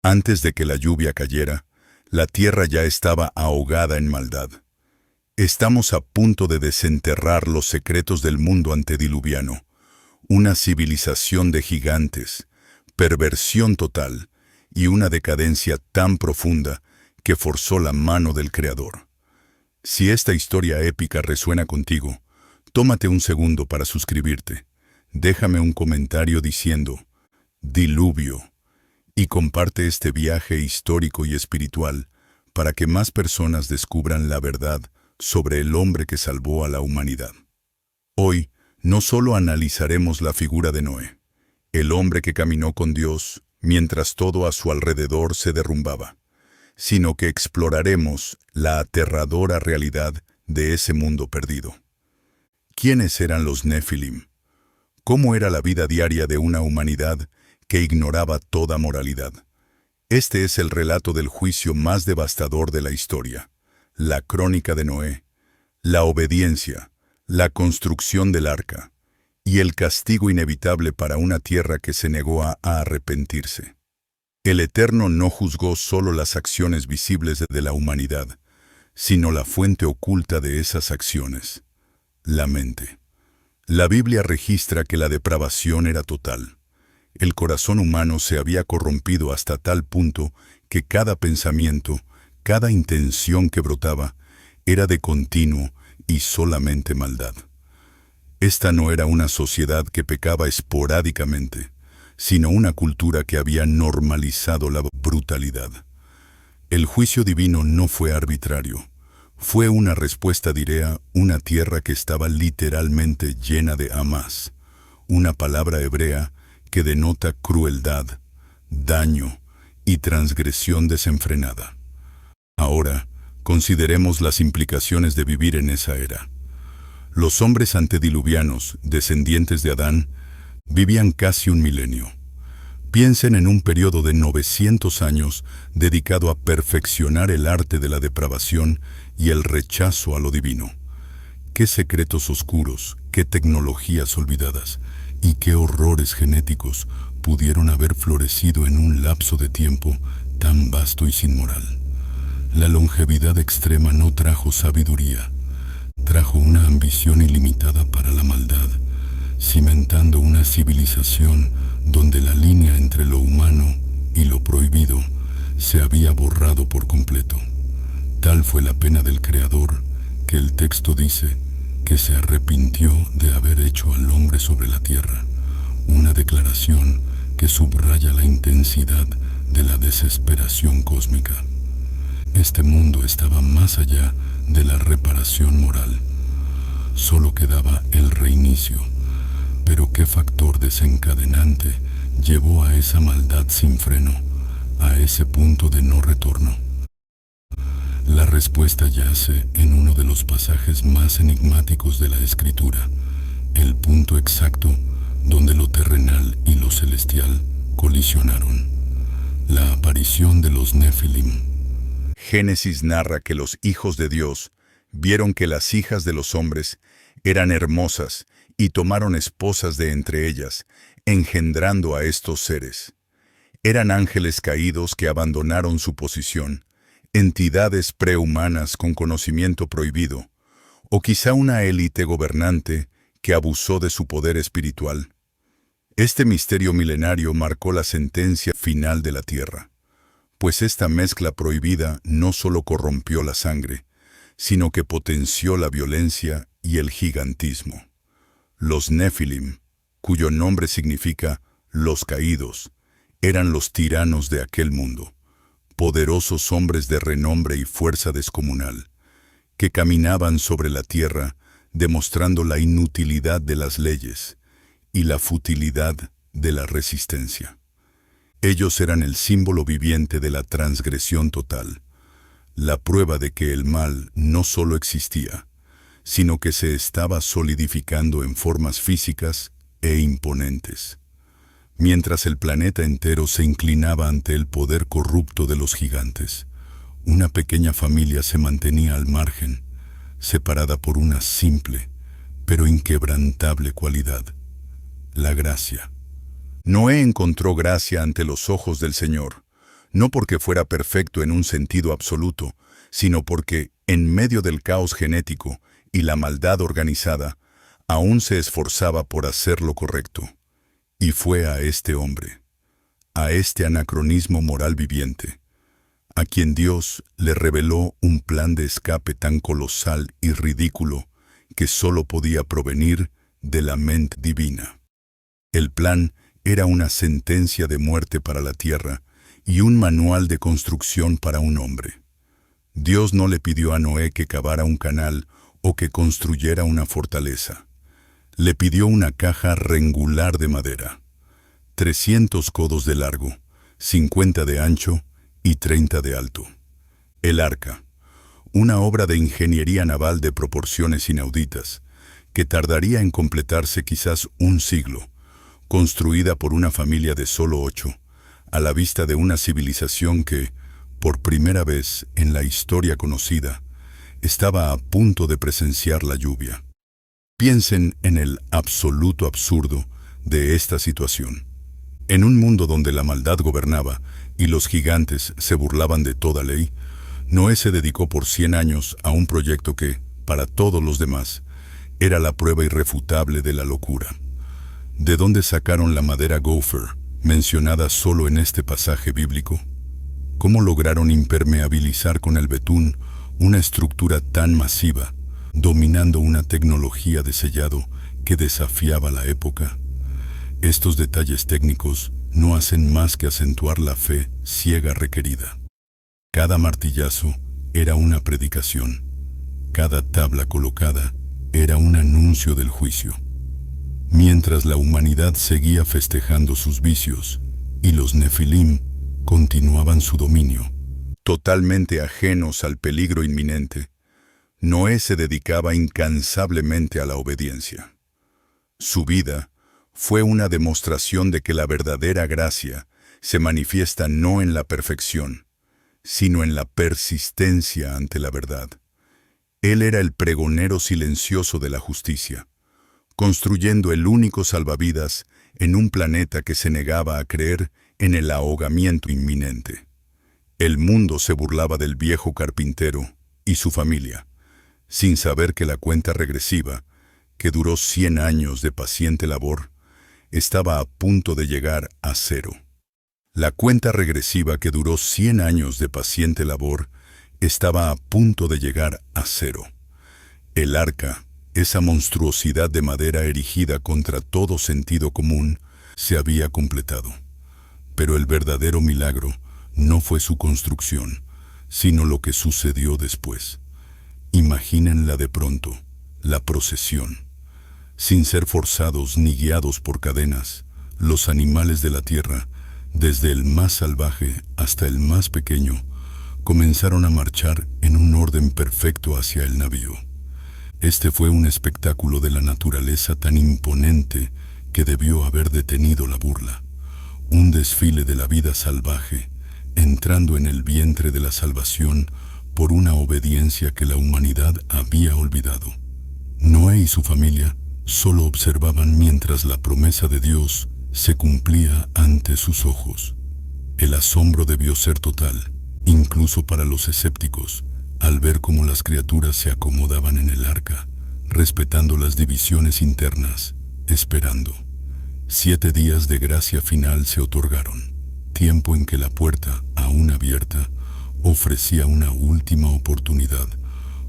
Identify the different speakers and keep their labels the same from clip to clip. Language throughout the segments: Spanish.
Speaker 1: Antes de que la lluvia cayera, la tierra ya estaba ahogada en maldad. Estamos a punto de desenterrar los secretos del mundo antediluviano, una civilización de gigantes, perversión total y una decadencia tan profunda que forzó la mano del Creador. Si esta historia épica resuena contigo, tómate un segundo para suscribirte. Déjame un comentario diciendo «Diluvio» y comparte este viaje histórico y espiritual para que más personas descubran la verdad sobre el hombre que salvó a la humanidad. Hoy, no solo analizaremos la figura de Noé, el hombre que caminó con Dios mientras todo a su alrededor se derrumbaba, sino que exploraremos la aterradora realidad de ese mundo perdido. ¿Quiénes eran los Nefilim? ¿Cómo era la vida diaria de una humanidad que ignoraba toda moralidad? Este es el relato del juicio más devastador de la historia, la crónica de Noé, la obediencia, la construcción del arca y el castigo inevitable para una tierra que se negó a arrepentirse. El Eterno no juzgó solo las acciones visibles de la humanidad, sino la fuente oculta de esas acciones, la mente. La Biblia registra que la depravación era total. El corazón humano se había corrompido hasta tal punto que cada pensamiento, cada intención que brotaba, era de continuo y solamente maldad. Esta no era una sociedad que pecaba esporádicamente, sino una cultura que había normalizado la brutalidad. El juicio divino no fue arbitrario. Fue una respuesta a una tierra que estaba literalmente llena de Hamas, una palabra hebrea que denota crueldad, daño y transgresión desenfrenada. Ahora, consideremos las implicaciones de vivir en esa era. Los hombres antediluvianos, descendientes de Adán, vivían casi un milenio. Piensen en un periodo de 900 años dedicado a perfeccionar el arte de la depravación y el rechazo a lo divino. Qué secretos oscuros, qué tecnologías olvidadas y qué horrores genéticos pudieron haber florecido en un lapso de tiempo tan vasto y sin moral. La longevidad extrema no trajo sabiduría, trajo una ambición ilimitada para la maldad, cimentando una civilización donde la línea entre lo humano y lo prohibido se había borrado por completo. Tal fue la pena del Creador, que el texto dice que se arrepintió de haber hecho al hombre sobre la tierra, una declaración que subraya la intensidad de la desesperación cósmica. Este mundo estaba más allá de la reparación moral. Solo quedaba el reinicio. Pero ¿qué factor desencadenante llevó a esa maldad sin freno, a ese punto de no retorno? La respuesta yace en uno de los pasajes más enigmáticos de la Escritura, el punto exacto donde lo terrenal y lo celestial colisionaron, la aparición de los Nefilim. Génesis narra que los hijos de Dios vieron que las hijas de los hombres eran hermosas y tomaron esposas de entre ellas, engendrando a estos seres. Eran ángeles caídos que abandonaron su posición, entidades prehumanas con conocimiento prohibido, o quizá una élite gobernante que abusó de su poder espiritual. Este misterio milenario marcó la sentencia final de la tierra, pues esta mezcla prohibida no solo corrompió la sangre, sino que potenció la violencia y el gigantismo. Los Nefilim, cuyo nombre significa los caídos, eran los tiranos de aquel mundo, poderosos hombres de renombre y fuerza descomunal, que caminaban sobre la tierra demostrando la inutilidad de las leyes y la futilidad de la resistencia. Ellos eran el símbolo viviente de la transgresión total, la prueba de que el mal no solo existía, sino que se estaba solidificando en formas físicas e imponentes. Mientras el planeta entero se inclinaba ante el poder corrupto de los gigantes, una pequeña familia se mantenía al margen, separada por una simple, pero inquebrantable cualidad: la gracia. Noé encontró gracia ante los ojos del Señor, no porque fuera perfecto en un sentido absoluto, sino porque, en medio del caos genético y la maldad organizada, aún se esforzaba por hacer lo correcto. Y fue a este hombre, a este anacronismo moral viviente, a quien Dios le reveló un plan de escape tan colosal y ridículo que solo podía provenir de la mente divina. El plan era una sentencia de muerte para la tierra y un manual de construcción para un hombre. Dios no le pidió a Noé que cavara un canal o que construyera una fortaleza. Le pidió una caja rengular de madera, 300 codos de largo, 50 de ancho y 30 de alto. El arca, una obra de ingeniería naval de proporciones inauditas, que tardaría en completarse quizás un siglo, construida por una familia de solo 8, a la vista de una civilización que, por primera vez en la historia conocida, estaba a punto de presenciar la lluvia. Piensen en el absoluto absurdo de esta situación. En un mundo donde la maldad gobernaba y los gigantes se burlaban de toda ley, Noé se dedicó por 100 años a un proyecto que, para todos los demás, era la prueba irrefutable de la locura. ¿De dónde sacaron la madera gopher, mencionada solo en este pasaje bíblico? ¿Cómo lograron impermeabilizar con el betún una estructura tan masiva, dominando una tecnología de sellado que desafiaba la época? Estos detalles técnicos no hacen más que acentuar la fe ciega requerida. Cada martillazo era una predicación. Cada tabla colocada era un anuncio del juicio. Mientras la humanidad seguía festejando sus vicios y los Nefilim continuaban su dominio, totalmente ajenos al peligro inminente, Noé se dedicaba incansablemente a la obediencia. Su vida fue una demostración de que la verdadera gracia se manifiesta no en la perfección, sino en la persistencia ante la verdad. Él era el pregonero silencioso de la justicia, construyendo el único salvavidas en un planeta que se negaba a creer en el ahogamiento inminente. El mundo se burlaba del viejo carpintero y su familia, sin saber que la cuenta regresiva, que duró 100 años de paciente labor, estaba a punto de llegar a cero. La cuenta regresiva que duró 100 años de paciente labor estaba a punto de llegar a cero. El arca, esa monstruosidad de madera erigida contra todo sentido común, se había completado. Pero el verdadero milagro no fue su construcción, sino lo que sucedió después. Imagínenla de pronto, la procesión. Sin ser forzados ni guiados por cadenas, los animales de la tierra, desde el más salvaje hasta el más pequeño, comenzaron a marchar en un orden perfecto hacia el navío. Este fue un espectáculo de la naturaleza tan imponente que debió haber detenido la burla. Un desfile de la vida salvaje, entrando en el vientre de la salvación por una obediencia que la humanidad había olvidado. Noé y su familia solo observaban mientras la promesa de Dios se cumplía ante sus ojos. El asombro debió ser total, incluso para los escépticos, al ver cómo las criaturas se acomodaban en el arca, respetando las divisiones internas, esperando. 7 días de gracia final se otorgaron, tiempo en que la puerta, aún abierta, ofrecía una última oportunidad,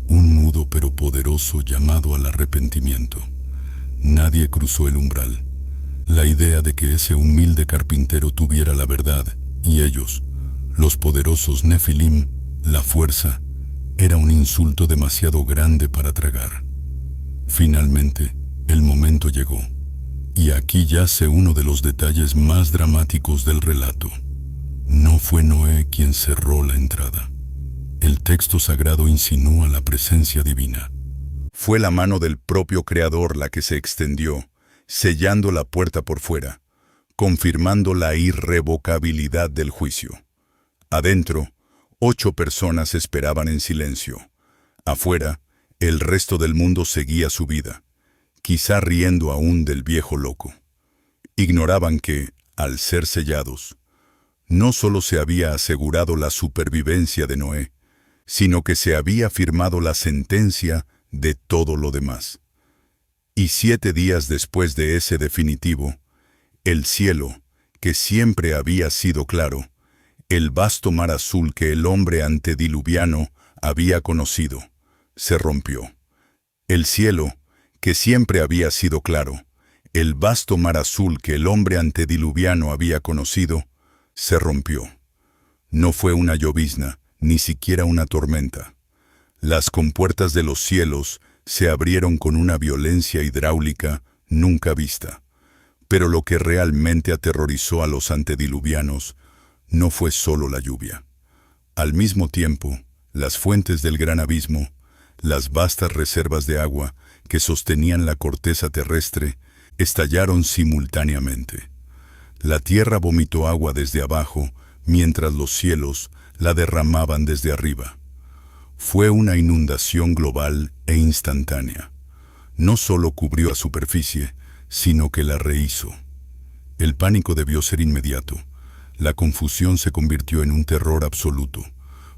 Speaker 1: un mudo pero poderoso llamado al arrepentimiento. Nadie cruzó el umbral. La idea de que ese humilde carpintero tuviera la verdad, y ellos, los poderosos Nefilim, la fuerza, era un insulto demasiado grande para tragar. Finalmente, el momento llegó. Y aquí yace uno de los detalles más dramáticos del relato. No fue Noé quien cerró la entrada. El texto sagrado insinúa la presencia divina. Fue la mano del propio Creador la que se extendió, sellando la puerta por fuera, confirmando la irrevocabilidad del juicio. Adentro, 8 personas esperaban en silencio. Afuera, el resto del mundo seguía su vida, quizá riendo aún del viejo loco. Ignoraban que, al ser sellados, No solo se había asegurado la supervivencia de Noé, sino que se había firmado la sentencia de todo lo demás. Y 7 días después de ese definitivo, el cielo, que siempre había sido claro, el vasto mar azul que el hombre antediluviano había conocido, se rompió. El cielo, que siempre había sido claro, el vasto mar azul que el hombre antediluviano había conocido, se rompió. No fue una llovizna, ni siquiera una tormenta. Las compuertas de los cielos se abrieron con una violencia hidráulica nunca vista. Pero lo que realmente aterrorizó a los antediluvianos no fue solo la lluvia. Al mismo tiempo, las fuentes del gran abismo, las vastas reservas de agua que sostenían la corteza terrestre, estallaron simultáneamente. La tierra vomitó agua desde abajo, mientras los cielos la derramaban desde arriba. Fue una inundación global e instantánea. No solo cubrió la superficie, sino que la rehizo. El pánico debió ser inmediato. La confusión se convirtió en un terror absoluto,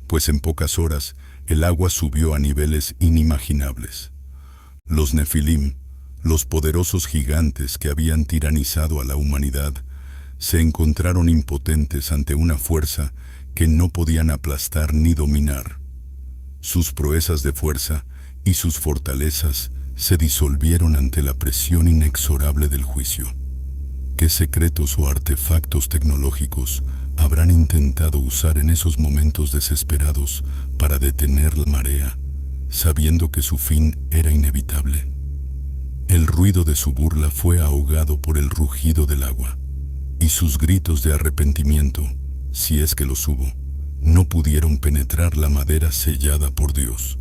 Speaker 1: pues en pocas horas el agua subió a niveles inimaginables. Los Nefilim, los poderosos gigantes que habían tiranizado a la humanidad, se encontraron impotentes ante una fuerza que no podían aplastar ni dominar. Sus proezas de fuerza y sus fortalezas se disolvieron ante la presión inexorable del juicio. ¿Qué secretos o artefactos tecnológicos habrán intentado usar en esos momentos desesperados para detener la marea, sabiendo que su fin era inevitable? El ruido de su burla fue ahogado por el rugido del agua, y sus gritos de arrepentimiento, si es que los hubo, no pudieron penetrar la madera sellada por Dios.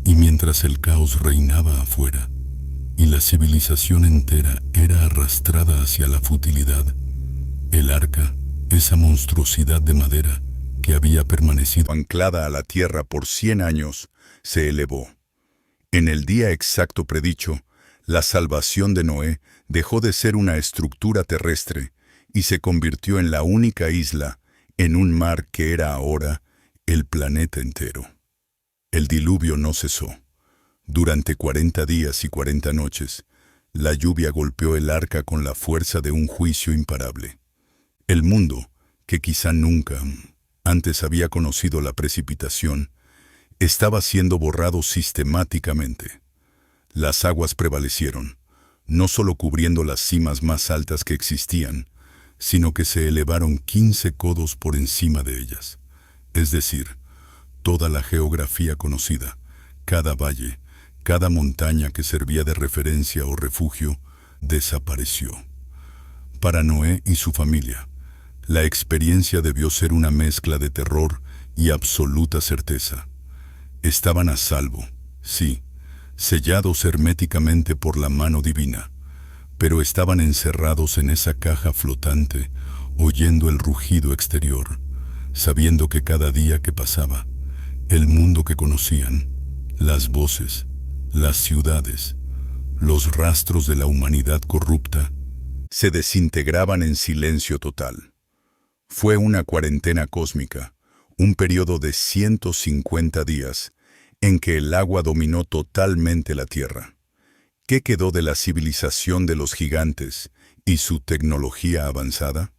Speaker 1: Y mientras el caos reinaba afuera, y la civilización entera era arrastrada hacia la futilidad, el arca, esa monstruosidad de madera que había permanecido anclada a la tierra por 100 años, se elevó. En el día exacto predicho, la salvación de Noé dejó de ser una estructura terrestre y se convirtió en la única isla en un mar que era ahora el planeta entero. El diluvio no cesó. Durante 40 días y 40 noches, la lluvia golpeó el arca con la fuerza de un juicio imparable. El mundo, que quizá nunca antes había conocido la precipitación, estaba siendo borrado sistemáticamente. Las aguas prevalecieron, no solo cubriendo las cimas más altas que existían, sino que se elevaron 15 codos por encima de ellas. Es decir, toda la geografía conocida, cada valle, cada montaña que servía de referencia o refugio, desapareció. Para Noé y su familia, la experiencia debió ser una mezcla de terror y absoluta certeza. Estaban a salvo, sí, sellados herméticamente por la mano divina, pero estaban encerrados en esa caja flotante, oyendo el rugido exterior, sabiendo que cada día que pasaba, el mundo que conocían, las voces, las ciudades, los rastros de la humanidad corrupta, se desintegraban en silencio total. Fue una cuarentena cósmica, un periodo de 150 días, en que el agua dominó totalmente la Tierra. ¿Qué quedó de la civilización de los gigantes y su tecnología avanzada?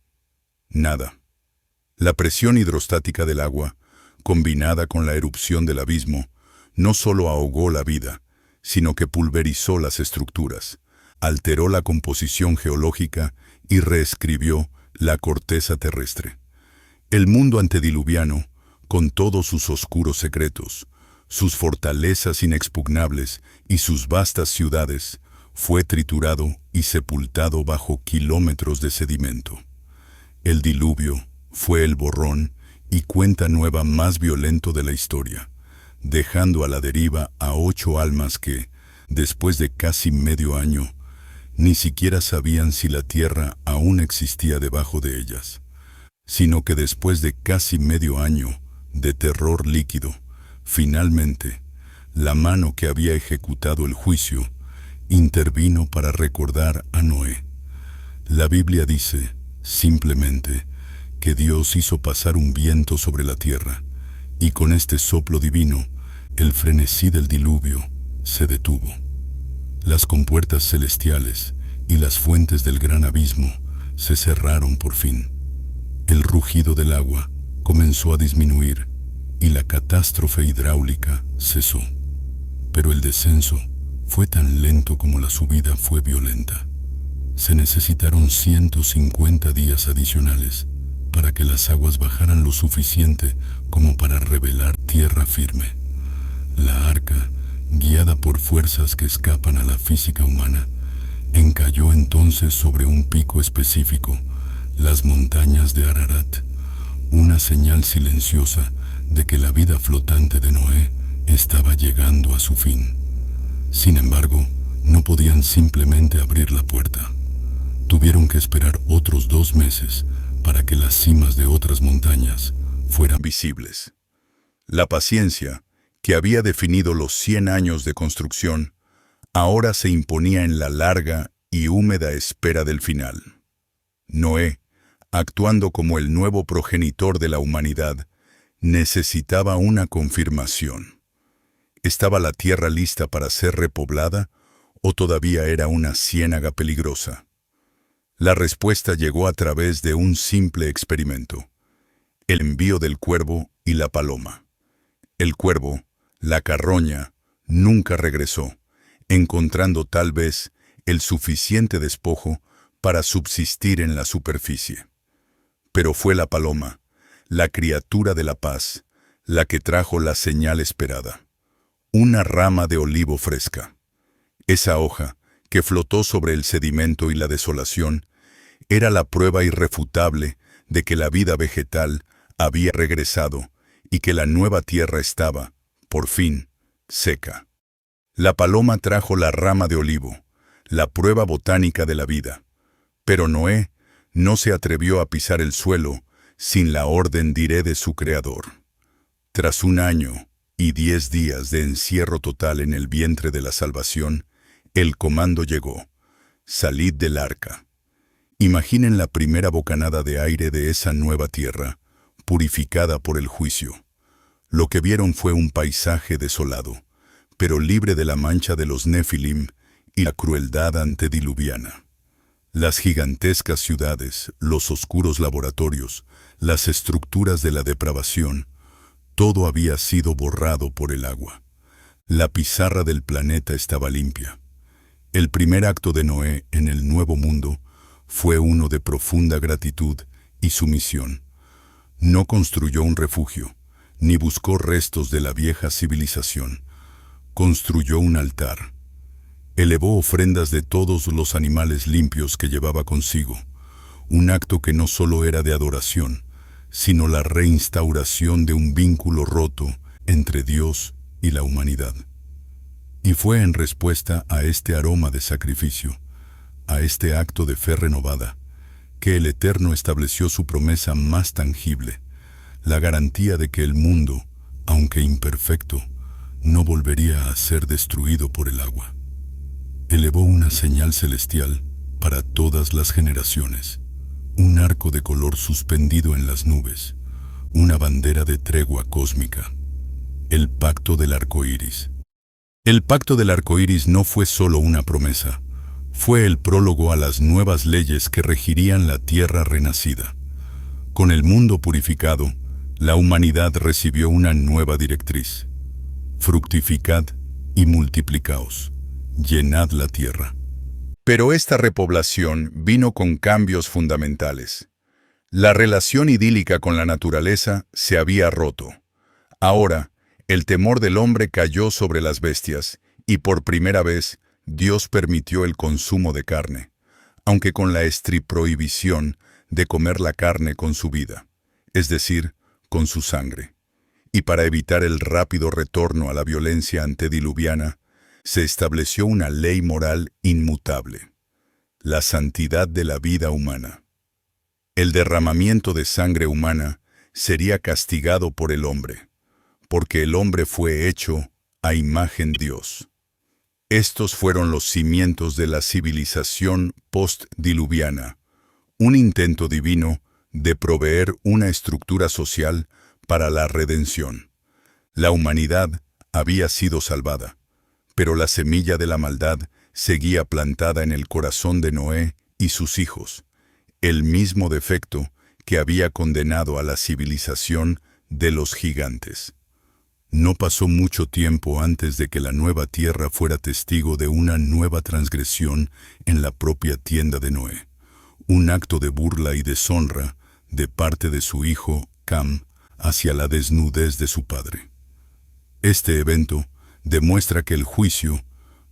Speaker 1: Nada. La presión hidrostática del agua, combinada con la erupción del abismo, no solo ahogó la vida, sino que pulverizó las estructuras, alteró la composición geológica y reescribió la corteza terrestre. El mundo antediluviano, con todos sus oscuros secretos, sus fortalezas inexpugnables y sus vastas ciudades, fue triturado y sepultado bajo kilómetros de sedimento. El diluvio fue el borrón y cuenta nueva más violento de la historia, dejando a la deriva a 8 almas que, después de casi medio año, ni siquiera sabían si la tierra aún existía debajo de ellas, sino que después de casi medio año de terror líquido, finalmente, la mano que había ejecutado el juicio intervino para recordar a Noé. La Biblia dice, simplemente, que Dios hizo pasar un viento sobre la tierra, y con este soplo divino, el frenesí del diluvio se detuvo. Las compuertas celestiales y las fuentes del gran abismo se cerraron por fin. El rugido del agua comenzó a disminuir y la catástrofe hidráulica cesó. Pero el descenso fue tan lento como la subida fue violenta. Se necesitaron 150 días adicionales para que las aguas bajaran lo suficiente como para revelar tierra firme. La arca, guiada por fuerzas que escapan a la física humana, encalló entonces sobre un pico específico, las montañas de Ararat, una señal silenciosa de que la vida flotante de Noé estaba llegando a su fin. Sin embargo, no podían simplemente abrir la puerta. Tuvieron que esperar otros 2 meses para que las cimas de otras montañas fueran visibles. La paciencia, que había definido los 100 años de construcción, ahora se imponía en la larga y húmeda espera del final. Noé, actuando como el nuevo progenitor de la humanidad, necesitaba una confirmación. ¿Estaba la tierra lista para ser repoblada o todavía era una ciénaga peligrosa? La respuesta llegó a través de un simple experimento: el envío del cuervo y la paloma. El cuervo, la carroña, nunca regresó, encontrando tal vez el suficiente despojo para subsistir en la superficie. Pero fue la paloma, la criatura de la paz, la que trajo la señal esperada: una rama de olivo fresca. Esa hoja, que flotó sobre el sedimento y la desolación, era la prueba irrefutable de que la vida vegetal había regresado y que la nueva tierra estaba, por fin, seca. La paloma trajo la rama de olivo, la prueba botánica de la vida. Pero Noé no se atrevió a pisar el suelo sin la orden diré de su creador. Tras 1 año y 10 días de encierro total en el vientre de la salvación, el comando llegó: salid del arca. Imaginen la primera bocanada de aire de esa nueva tierra, purificada por el juicio. Lo que vieron fue un paisaje desolado, pero libre de la mancha de los Nefilim y la crueldad antediluviana. Las gigantescas ciudades, los oscuros laboratorios, las estructuras de la depravación, todo había sido borrado por el agua. La pizarra del planeta estaba limpia. El primer acto de Noé en el Nuevo Mundo fue uno de profunda gratitud y sumisión. No construyó un refugio, ni buscó restos de la vieja civilización. Construyó un altar. Elevó ofrendas de todos los animales limpios que llevaba consigo, un acto que no solo era de adoración, sino la reinstauración de un vínculo roto entre Dios y la humanidad. Y fue en respuesta a este aroma de sacrificio, a este acto de fe renovada, que el Eterno estableció su promesa más tangible, la garantía de que el mundo, aunque imperfecto, no volvería a ser destruido por el agua. Elevó una señal celestial para todas las generaciones, un arco de color suspendido en las nubes, una bandera de tregua cósmica, el pacto del arco iris. El pacto del arco iris no fue solo una promesa, fue el prólogo a las nuevas leyes que regirían la tierra renacida. Con el mundo purificado, la humanidad recibió una nueva directriz: fructificad y multiplicaos, llenad la tierra. Pero esta repoblación vino con cambios fundamentales. La relación idílica con la naturaleza se había roto. Ahora, el temor del hombre cayó sobre las bestias, y por primera vez, Dios permitió el consumo de carne, aunque con la prohibición de comer la carne con su vida, es decir, con su sangre. Y para evitar el rápido retorno a la violencia antediluviana, se estableció una ley moral inmutable: la santidad de la vida humana. El derramamiento de sangre humana sería castigado por el hombre, porque el hombre fue hecho a imagen de Dios. Estos fueron los cimientos de la civilización postdiluviana, un intento divino de proveer una estructura social para la redención. La humanidad había sido salvada, pero la semilla de la maldad seguía plantada en el corazón de Noé y sus hijos, el mismo defecto que había condenado a la civilización de los gigantes. No pasó mucho tiempo antes de que la nueva tierra fuera testigo de una nueva transgresión en la propia tienda de Noé, un acto de burla y deshonra de parte de su hijo, Cam, hacia la desnudez de su padre. Este evento demuestra que el juicio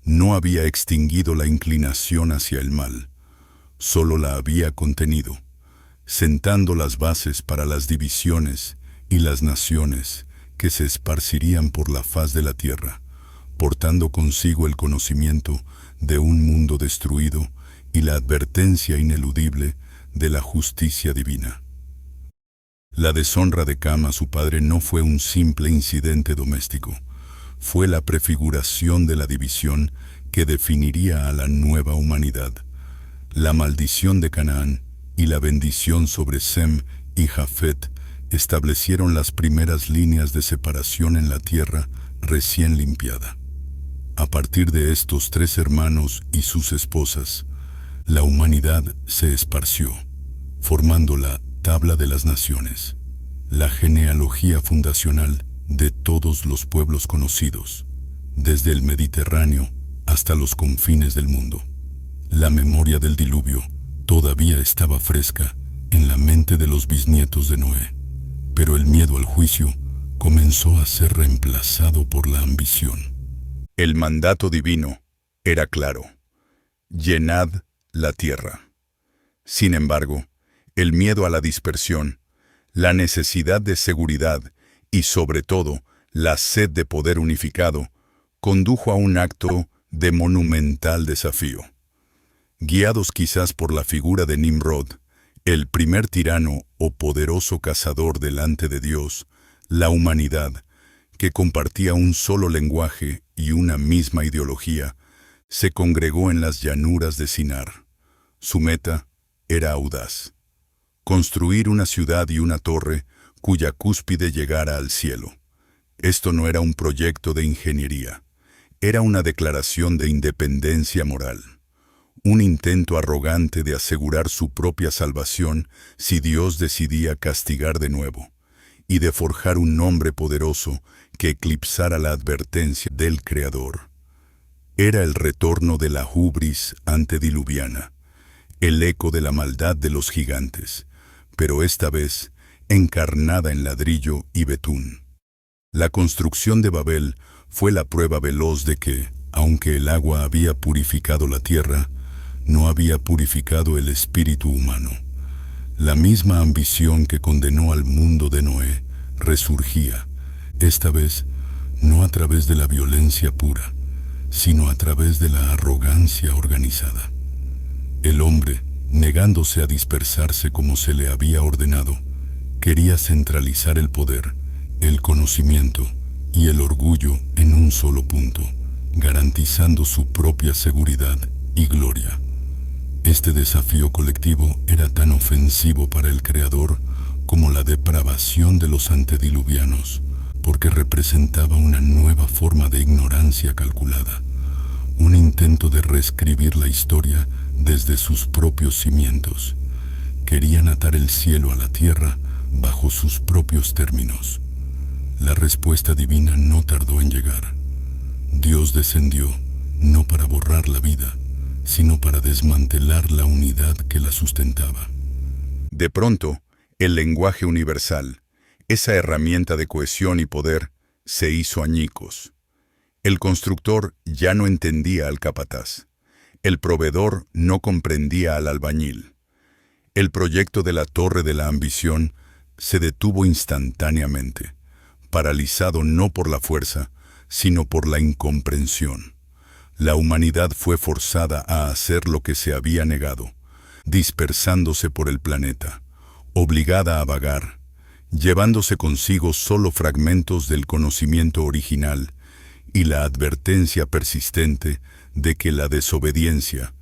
Speaker 1: no había extinguido la inclinación hacia el mal, solo la había contenido, sentando las bases para las divisiones y las naciones que se esparcirían por la faz de la tierra, portando consigo el conocimiento de un mundo destruido y la advertencia ineludible de la justicia divina. La deshonra de Cam a su padre no fue un simple incidente doméstico, fue la prefiguración de la división que definiría a la nueva humanidad. La maldición de Canaán y la bendición sobre Sem y Jafet establecieron las primeras líneas de separación en la tierra recién limpiada. A partir de estos tres hermanos y sus esposas, la humanidad se esparció, formando la tabla de las naciones, la genealogía fundacional de todos los pueblos conocidos, desde el Mediterráneo hasta los confines del mundo. La memoria del diluvio todavía estaba fresca en la mente de los bisnietos de Noé, pero el miedo al juicio comenzó a ser reemplazado por la ambición. El mandato divino era claro: llenad la tierra. Sin embargo, el miedo a la dispersión, la necesidad de seguridad y sobre todo la sed de poder unificado condujo a un acto de monumental desafío. Guiados quizás por la figura de Nimrod, el primer tirano o poderoso cazador delante de Dios, la humanidad, que compartía un solo lenguaje y una misma ideología, se congregó en las llanuras de Sinar. Su meta era audaz: construir una ciudad y una torre cuya cúspide llegara al cielo. Esto no era un proyecto de ingeniería, era una declaración de independencia moral, un intento arrogante de asegurar su propia salvación si Dios decidía castigar de nuevo, y de forjar un nombre poderoso que eclipsara la advertencia del Creador. Era el retorno de la hubris antediluviana, el eco de la maldad de los gigantes, pero esta vez encarnada en ladrillo y betún. La construcción de Babel fue la prueba veloz de que, aunque el agua había purificado la tierra, no había purificado el espíritu humano. La misma ambición que condenó al mundo de Noé resurgía, esta vez no a través de la violencia pura, sino a través de la arrogancia organizada. El hombre, negándose a dispersarse como se le había ordenado, quería centralizar el poder, el conocimiento y el orgullo en un solo punto, garantizando su propia seguridad y gloria. Este desafío colectivo era tan ofensivo para el Creador como la depravación de los antediluvianos, porque representaba una nueva forma de ignorancia calculada, un intento de reescribir la historia desde sus propios cimientos. Querían atar el cielo a la tierra bajo sus propios términos. La respuesta divina no tardó en llegar. Dios descendió no para borrar la vida, sino para desmantelar la unidad que la sustentaba. De pronto, el lenguaje universal, esa herramienta de cohesión y poder, se hizo añicos. El constructor ya no entendía al capataz. El proveedor no comprendía al albañil. El proyecto de la torre de la ambición se detuvo instantáneamente, paralizado no por la fuerza, sino por la incomprensión. La humanidad fue forzada a hacer lo que se había negado, dispersándose por el planeta, obligada a vagar, llevándose consigo solo fragmentos del conocimiento original y la advertencia persistente de que la desobediencia,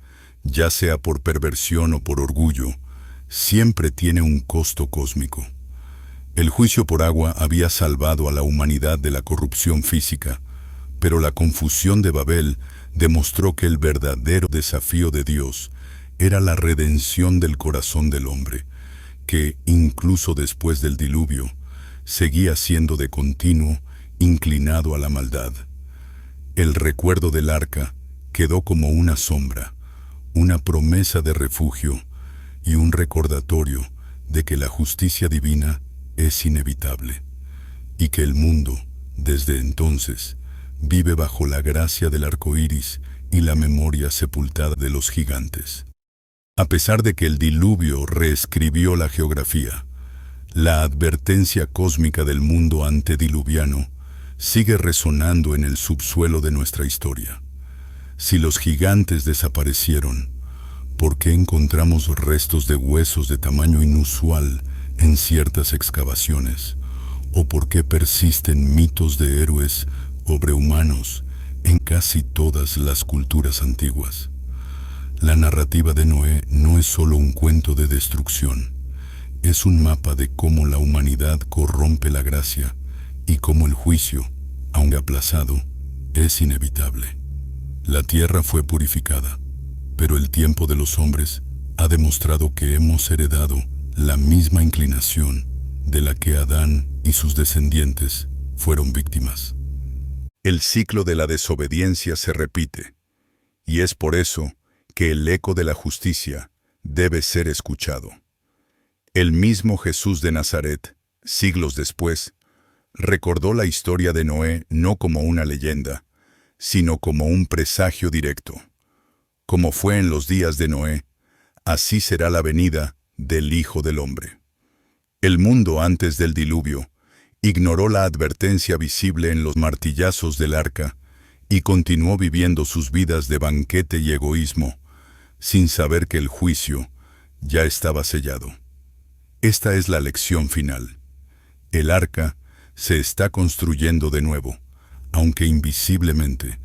Speaker 1: ya sea por perversión o por orgullo, siempre tiene un costo cósmico. El juicio por agua había salvado a la humanidad de la corrupción física, pero la confusión de Babel demostró que el verdadero desafío de Dios era la redención del corazón del hombre, que, incluso después del diluvio, seguía siendo de continuo inclinado a la maldad. El recuerdo del arca quedó como una sombra, una promesa de refugio y un recordatorio de que la justicia divina es inevitable, y que el mundo, desde entonces, vive bajo la gracia del arco iris y la memoria sepultada de los gigantes. A pesar de que el diluvio reescribió la geografía, la advertencia cósmica del mundo antediluviano sigue resonando en el subsuelo de nuestra historia. Si los gigantes desaparecieron, ¿por qué encontramos restos de huesos de tamaño inusual en ciertas excavaciones? ¿O por qué persisten mitos de héroes sobrehumanos en casi todas las culturas antiguas? La narrativa de Noé no es solo un cuento de destrucción, es un mapa de cómo la humanidad corrompe la gracia y cómo el juicio, aunque aplazado, es inevitable. La tierra fue purificada, pero el tiempo de los hombres ha demostrado que hemos heredado la misma inclinación de la que Adán y sus descendientes fueron víctimas. El ciclo de la desobediencia se repite, y es por eso que el eco de la justicia debe ser escuchado. El mismo Jesús de Nazaret, siglos después, recordó la historia de Noé no como una leyenda, sino como un presagio directo. Como fue en los días de Noé, así será la venida del Hijo del Hombre. El mundo antes del diluvio ignoró la advertencia visible en los martillazos del arca y continuó viviendo sus vidas de banquete y egoísmo, sin saber que el juicio ya estaba sellado. Esta es la lección final. El arca se está construyendo de nuevo, aunque invisiblemente,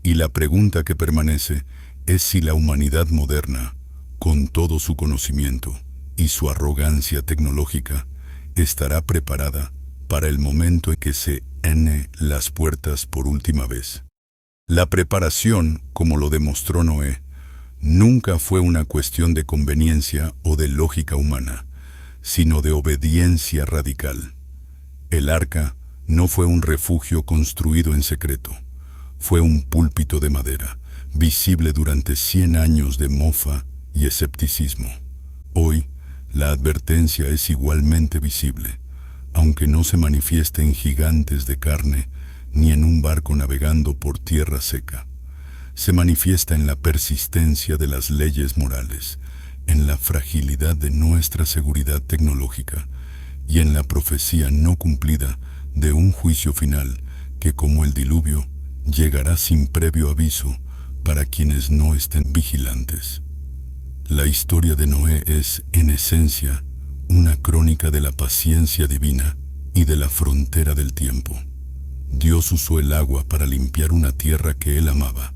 Speaker 1: y la pregunta que permanece es si la humanidad moderna, con todo su conocimiento y su arrogancia tecnológica, estará preparada para el momento en que se abran las puertas por última vez. La preparación, como lo demostró Noé, nunca fue una cuestión de conveniencia o de lógica humana, sino de obediencia radical. El arca no fue un refugio construido en secreto, fue un púlpito de madera, visible durante 100 años de mofa y escepticismo. Hoy, la advertencia es igualmente visible, aunque no se manifieste en gigantes de carne ni en un barco navegando por tierra seca. Se manifiesta en la persistencia de las leyes morales, en la fragilidad de nuestra seguridad tecnológica y en la profecía no cumplida de un juicio final que, como el diluvio, llegará sin previo aviso para quienes no estén vigilantes. La historia de Noé es, en esencia, una crónica de la paciencia divina y de la frontera del tiempo. Dios usó el agua para limpiar una tierra que él amaba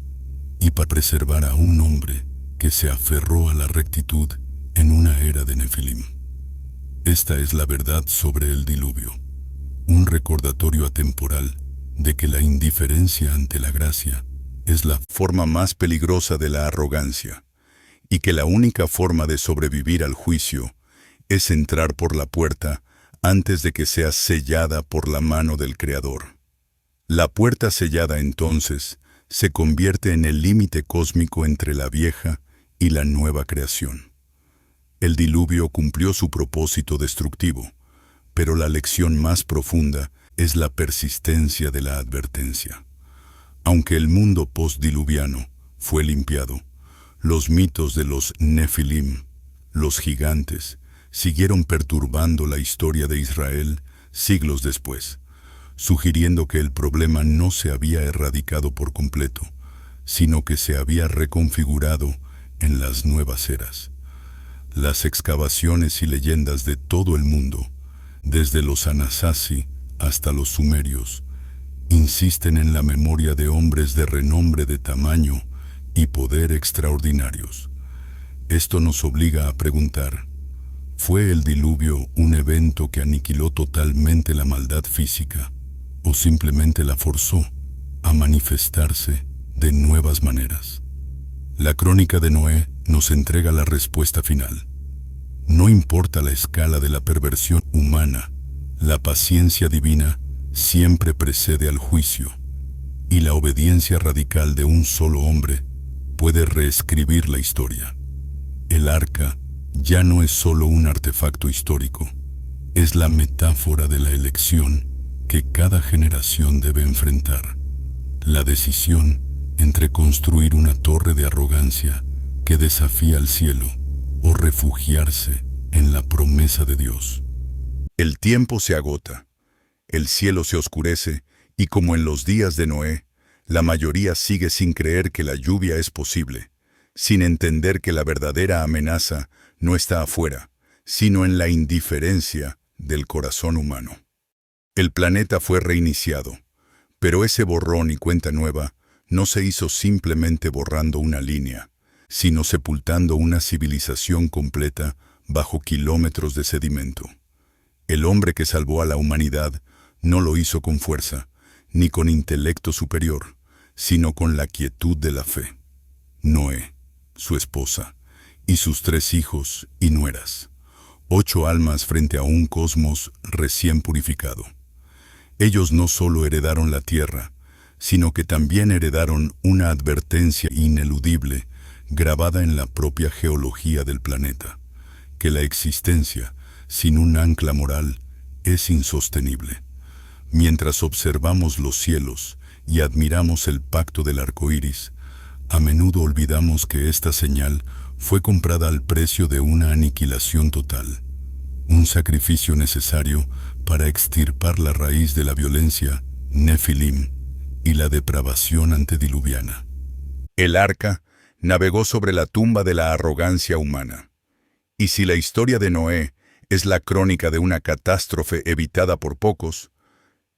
Speaker 1: y para preservar a un hombre que se aferró a la rectitud en una era de Nefilim. Esta es la verdad sobre el diluvio, un recordatorio atemporal de que la indiferencia ante la gracia es la forma más peligrosa de la arrogancia, y que la única forma de sobrevivir al juicio es entrar por la puerta antes de que sea sellada por la mano del Creador. La puerta sellada entonces se convierte en el límite cósmico entre la vieja y la nueva creación. El diluvio cumplió su propósito destructivo, pero la lección más profunda es la persistencia de la advertencia. Aunque el mundo postdiluviano fue limpiado, los mitos de los Nefilim, los gigantes, siguieron perturbando la historia de Israel siglos después, sugiriendo que el problema no se había erradicado por completo, sino que se había reconfigurado en las nuevas eras. Las excavaciones y leyendas de todo el mundo, desde los Anasazi hasta los sumerios, insisten en la memoria de hombres de renombre, de tamaño y poder extraordinarios. Esto nos obliga a preguntar, ¿Fue el diluvio un evento que aniquiló totalmente la maldad física o simplemente la forzó a manifestarse de nuevas maneras? La crónica de Noé nos entrega la respuesta final. No importa la escala de la perversión humana, la paciencia divina siempre precede al juicio, y la obediencia radical de un solo hombre puede reescribir la historia. El arca ya no es solo un artefacto histórico, es la metáfora de la elección que cada generación debe enfrentar. La decisión entre construir una torre de arrogancia que desafía al cielo o refugiarse en la promesa de Dios. El tiempo se agota, el cielo se oscurece y como en los días de Noé, la mayoría sigue sin creer que la lluvia es posible, sin entender que la verdadera amenaza no está afuera, sino en la indiferencia del corazón humano. El planeta fue reiniciado, pero ese borrón y cuenta nueva no se hizo simplemente borrando una línea, sino sepultando una civilización completa bajo kilómetros de sedimento. El hombre que salvó a la humanidad no lo hizo con fuerza, ni con intelecto superior, sino con la quietud de la fe. Noé, su esposa, y sus 3 hijos y nueras, 8 almas frente a un cosmos recién purificado. Ellos no solo heredaron la tierra, sino que también heredaron una advertencia ineludible grabada en la propia geología del planeta, que la existencia, sin un ancla moral, es insostenible. Mientras observamos los cielos y admiramos el pacto del arco iris, a menudo olvidamos que esta señal fue comprada al precio de una aniquilación total, un sacrificio necesario para extirpar la raíz de la violencia, Nefilim, y la depravación antediluviana. El arca navegó sobre la tumba de la arrogancia humana. Y si la historia de Noé es la crónica de una catástrofe evitada por pocos,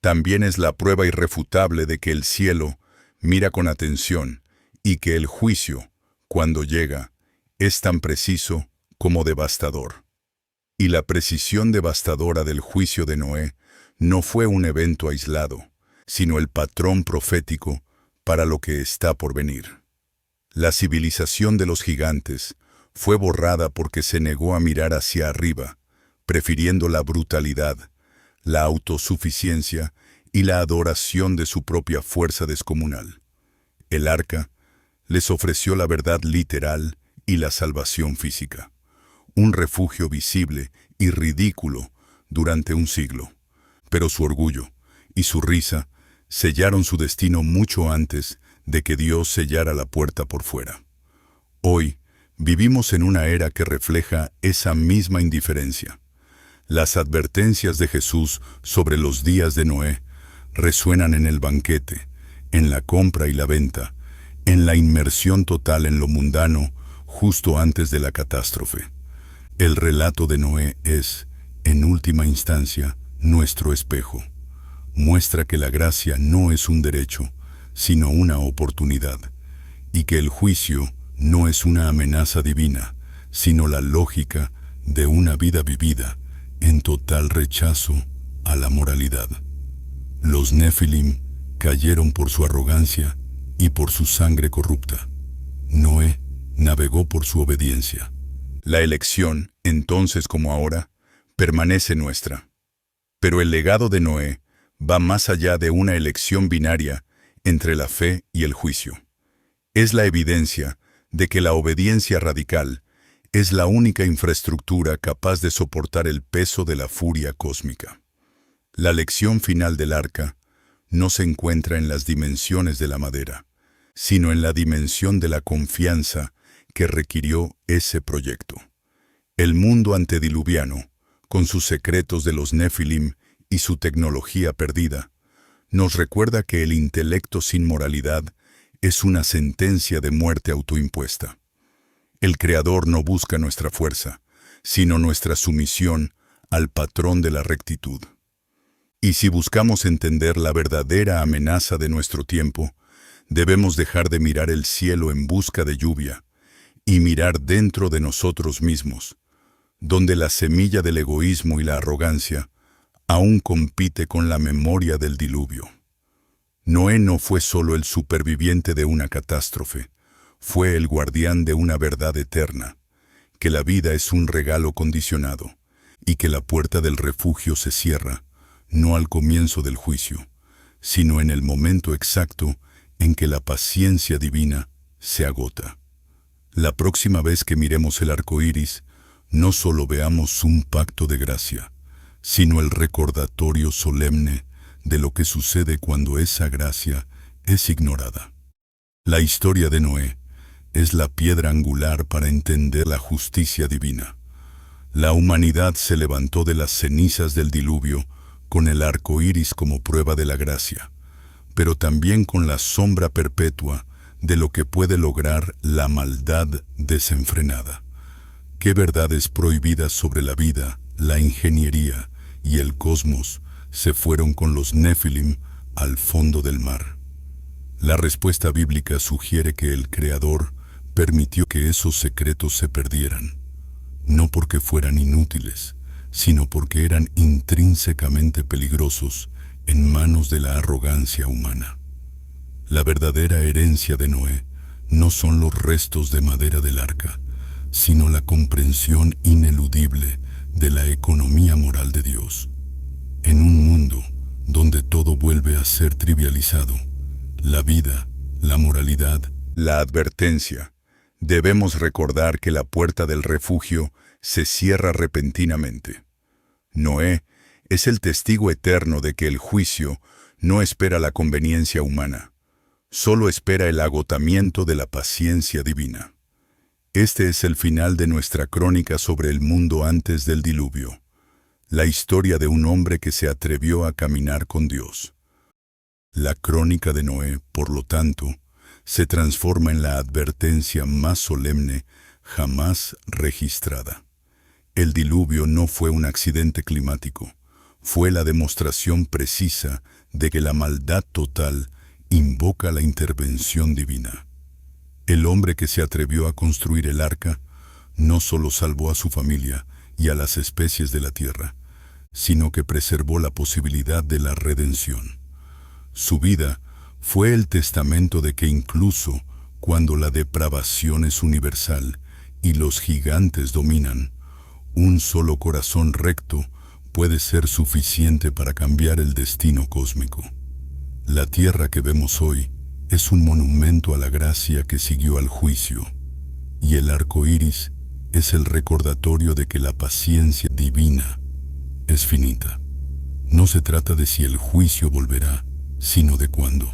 Speaker 1: también es la prueba irrefutable de que el cielo mira con atención y que el juicio, cuando llega, es tan preciso como devastador. Y la precisión devastadora del juicio de Noé no fue un evento aislado, sino el patrón profético para lo que está por venir. La civilización de los gigantes fue borrada porque se negó a mirar hacia arriba, prefiriendo la brutalidad, la autosuficiencia y la adoración de su propia fuerza descomunal. El arca les ofreció la verdad literal y la salvación física, un refugio visible y ridículo durante un siglo. Pero su orgullo y su risa sellaron su destino mucho antes de que Dios sellara la puerta por fuera. Hoy vivimos en una era que refleja esa misma indiferencia. Las advertencias de Jesús sobre los días de Noé resuenan en el banquete, en la compra y la venta, en la inmersión total en lo mundano justo antes de la catástrofe. El relato de Noé es, en última instancia, nuestro espejo. Muestra que la gracia no es un derecho, sino una oportunidad, y que el juicio no es una amenaza divina, sino la lógica de una vida vivida en total rechazo a la moralidad. Los Nefilim cayeron por su arrogancia y por su sangre corrupta. Noé navegó por su obediencia. La elección, entonces como ahora, permanece nuestra. Pero el legado de Noé va más allá de una elección binaria entre la fe y el juicio. Es la evidencia de que la obediencia radical es la única infraestructura capaz de soportar el peso de la furia cósmica. La lección final del arca no se encuentra en las dimensiones de la madera, sino en la dimensión de la confianza que requirió ese proyecto. El mundo antediluviano, con sus secretos de los Nefilim y su tecnología perdida, nos recuerda que el intelecto sin moralidad es una sentencia de muerte autoimpuesta. El Creador no busca nuestra fuerza, sino nuestra sumisión al patrón de la rectitud. Y si buscamos entender la verdadera amenaza de nuestro tiempo, debemos dejar de mirar el cielo en busca de lluvia y mirar dentro de nosotros mismos, donde la semilla del egoísmo y la arrogancia aún compite con la memoria del diluvio. Noé no fue solo el superviviente de una catástrofe, fue el guardián de una verdad eterna, que la vida es un regalo condicionado y que la puerta del refugio se cierra, no al comienzo del juicio, sino en el momento exacto en que la paciencia divina se agota. La próxima vez que miremos el arco iris, no solo veamos un pacto de gracia, sino el recordatorio solemne de lo que sucede cuando esa gracia es ignorada. La historia de Noé es la piedra angular para entender la justicia divina. La humanidad se levantó de las cenizas del diluvio con el arco iris como prueba de la gracia, pero también con la sombra perpetua de lo que puede lograr la maldad desenfrenada. ¿Qué verdades prohibidas sobre la vida, la ingeniería y el cosmos se fueron con los Nefilim al fondo del mar? La respuesta bíblica sugiere que el Creador permitió que esos secretos se perdieran, no porque fueran inútiles, sino porque eran intrínsecamente peligrosos en manos de la arrogancia humana. La verdadera herencia de Noé no son los restos de madera del arca, sino la comprensión ineludible de la economía moral de Dios. En un mundo donde todo vuelve a ser trivializado, la vida, la moralidad, la advertencia, debemos recordar que la puerta del refugio se cierra repentinamente. Noé es el testigo eterno de que el juicio no espera la conveniencia humana, solo espera el agotamiento de la paciencia divina. Este es el final de nuestra crónica sobre el mundo antes del diluvio, la historia de un hombre que se atrevió a caminar con Dios. La crónica de Noé, por lo tanto, se transforma en la advertencia más solemne jamás registrada. El diluvio no fue un accidente climático, fue la demostración precisa de que la maldad total invoca la intervención divina. El hombre que se atrevió a construir el arca no solo salvó a su familia y a las especies de la tierra, sino que preservó la posibilidad de la redención. Su vida fue el testamento de que incluso cuando la depravación es universal y los gigantes dominan, un solo corazón recto puede ser suficiente para cambiar el destino cósmico. La tierra que vemos hoy es un monumento a la gracia que siguió al juicio, y el arco iris es el recordatorio de que la paciencia divina es finita. No se trata de si el juicio volverá, sino de cuándo.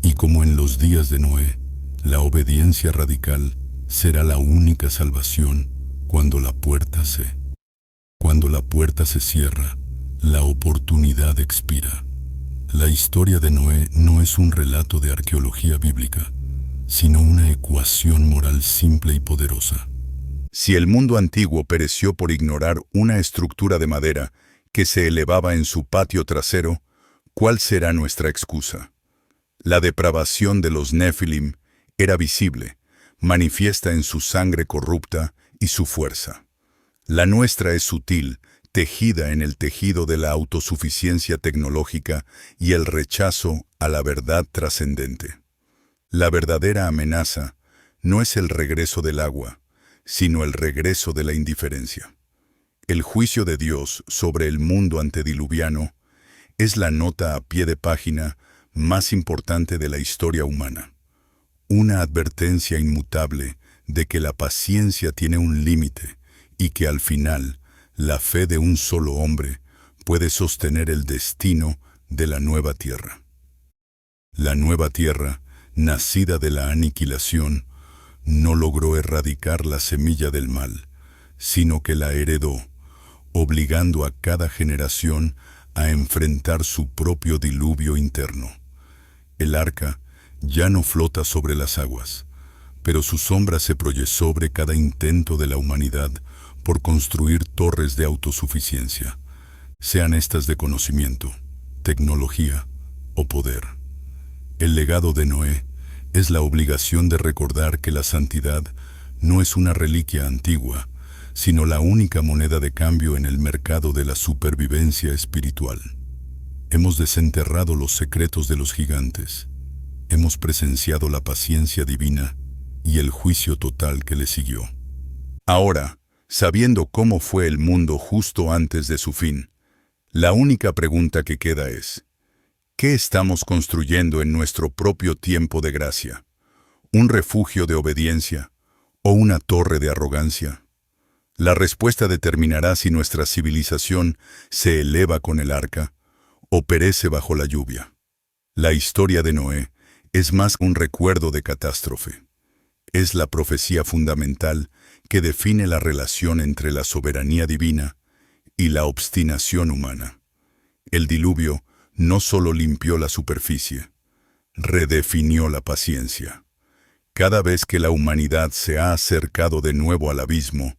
Speaker 1: Y como en los días de Noé, la obediencia radical será la única salvación cuando la puerta se cierra, la oportunidad expira. La historia de Noé no es un relato de arqueología bíblica, sino una ecuación moral simple y poderosa. Si el mundo antiguo pereció por ignorar una estructura de madera que se elevaba en su patio trasero, ¿cuál será nuestra excusa? La depravación de los Nefilim era visible, manifiesta en su sangre corrupta y su fuerza. La nuestra es sutil, tejida en el tejido de la autosuficiencia tecnológica y el rechazo a la verdad trascendente. La verdadera amenaza no es el regreso del agua, sino el regreso de la indiferencia. El juicio de Dios sobre el mundo antediluviano es la nota a pie de página más importante de la historia humana. Una advertencia inmutable de que la paciencia tiene un límite y que al final la fe de un solo hombre puede sostener el destino de la nueva tierra. La nueva tierra, nacida de la aniquilación, no logró erradicar la semilla del mal, sino que la heredó, obligando a cada generación a enfrentar su propio diluvio interno. El arca ya no flota sobre las aguas, pero su sombra se proyecta sobre cada intento de la humanidad por construir torres de autosuficiencia, sean estas de conocimiento, tecnología o poder. El legado de Noé es la obligación de recordar que la santidad no es una reliquia antigua, sino la única moneda de cambio en el mercado de la supervivencia espiritual. Hemos desenterrado los secretos de los gigantes. Hemos presenciado la paciencia divina y el juicio total que le siguió. Ahora, sabiendo cómo fue el mundo justo antes de su fin, la única pregunta que queda es: ¿qué estamos construyendo en nuestro propio tiempo de gracia? ¿Un refugio de obediencia o una torre de arrogancia? La respuesta determinará si nuestra civilización se eleva con el arca o perece bajo la lluvia. La historia de Noé es más un recuerdo de catástrofe. Es la profecía fundamental que define la relación entre la soberanía divina y la obstinación humana. El diluvio no solo limpió la superficie, redefinió la paciencia. Cada vez que la humanidad se ha acercado de nuevo al abismo,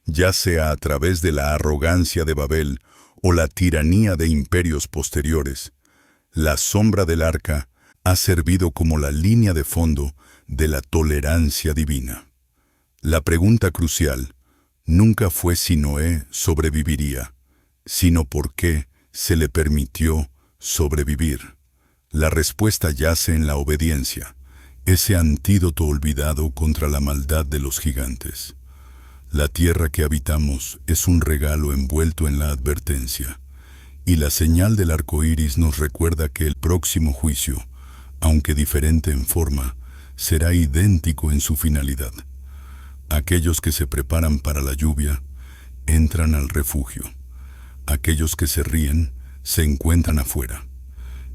Speaker 1: ya sea a través de la arrogancia de Babel o la tiranía de imperios posteriores, la sombra del arca ha servido como la línea de fondo de la tolerancia divina. La pregunta crucial nunca fue si Noé sobreviviría, sino por qué se le permitió sobrevivir. La respuesta yace en la obediencia, ese antídoto olvidado contra la maldad de los gigantes. La tierra que habitamos es un regalo envuelto en la advertencia, y la señal del arco iris nos recuerda que el próximo juicio, aunque diferente en forma, será idéntico en su finalidad. Aquellos que se preparan para la lluvia entran al refugio. Aquellos que se ríen se encuentran afuera.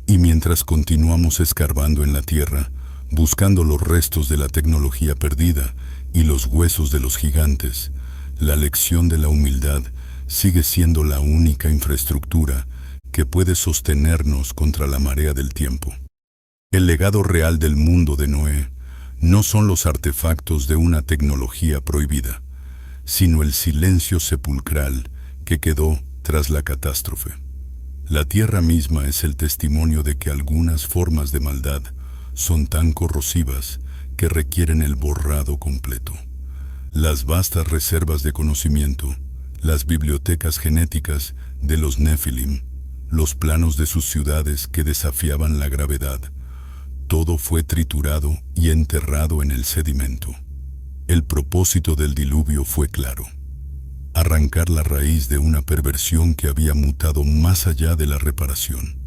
Speaker 1: Y mientras continuamos escarbando en la tierra, buscando los restos de la tecnología perdida y los huesos de los gigantes, la lección de la humildad sigue siendo la única infraestructura que puede sostenernos contra la marea del tiempo. El legado real del mundo de Noé no son los artefactos de una tecnología prohibida, sino el silencio sepulcral que quedó tras la catástrofe. La tierra misma es el testimonio de que algunas formas de maldad son tan corrosivas que requieren el borrado completo. Las vastas reservas de conocimiento, las bibliotecas genéticas de los Nefilim, los planos de sus ciudades que desafiaban la gravedad, todo fue triturado y enterrado en el sedimento. El propósito del diluvio fue claro: arrancar la raíz de una perversión que había mutado más allá de la reparación.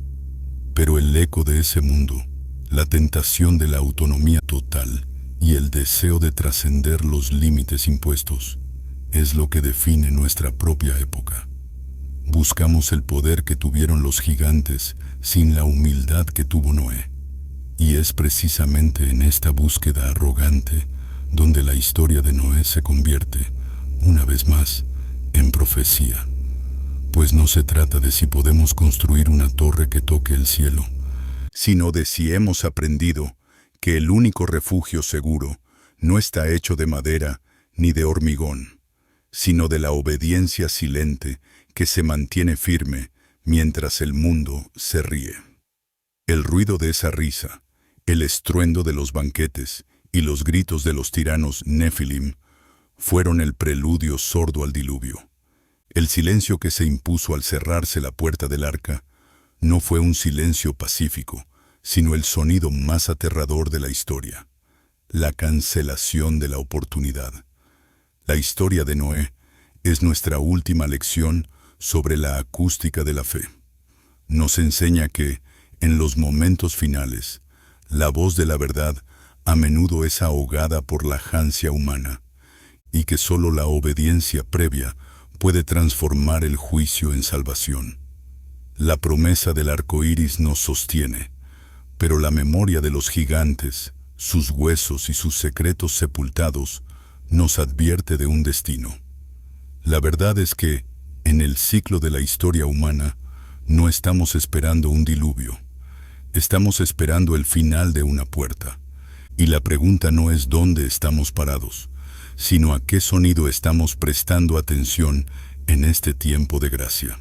Speaker 1: Pero el eco de ese mundo, la tentación de la autonomía total y el deseo de trascender los límites impuestos, es lo que define nuestra propia época. Buscamos el poder que tuvieron los gigantes sin la humildad que tuvo Noé. Y es precisamente en esta búsqueda arrogante donde la historia de Noé se convierte, una vez más, en profecía. Pues no se trata de si podemos construir una torre que toque el cielo, sino de si hemos aprendido que el único refugio seguro no está hecho de madera ni de hormigón, sino de la obediencia silente que se mantiene firme mientras el mundo se ríe. El ruido de esa risa, el estruendo de los banquetes y los gritos de los tiranos Nefilim fueron el preludio sordo al diluvio. El silencio que se impuso al cerrarse la puerta del arca no fue un silencio pacífico, sino el sonido más aterrador de la historia: la cancelación de la oportunidad. La historia de Noé es nuestra última lección sobre la acústica de la fe. Nos enseña que, en los momentos finales, la voz de la verdad a menudo es ahogada por la ajancia humana, y que solo la obediencia previa puede transformar el juicio en salvación. La promesa del arco iris nos sostiene, pero la memoria de los gigantes, sus huesos y sus secretos sepultados, nos advierte de un destino. La verdad es que, en el ciclo de la historia humana, no estamos esperando un diluvio. Estamos esperando el final de una puerta. Y la pregunta no es dónde estamos parados, sino a qué sonido estamos prestando atención en este tiempo de gracia.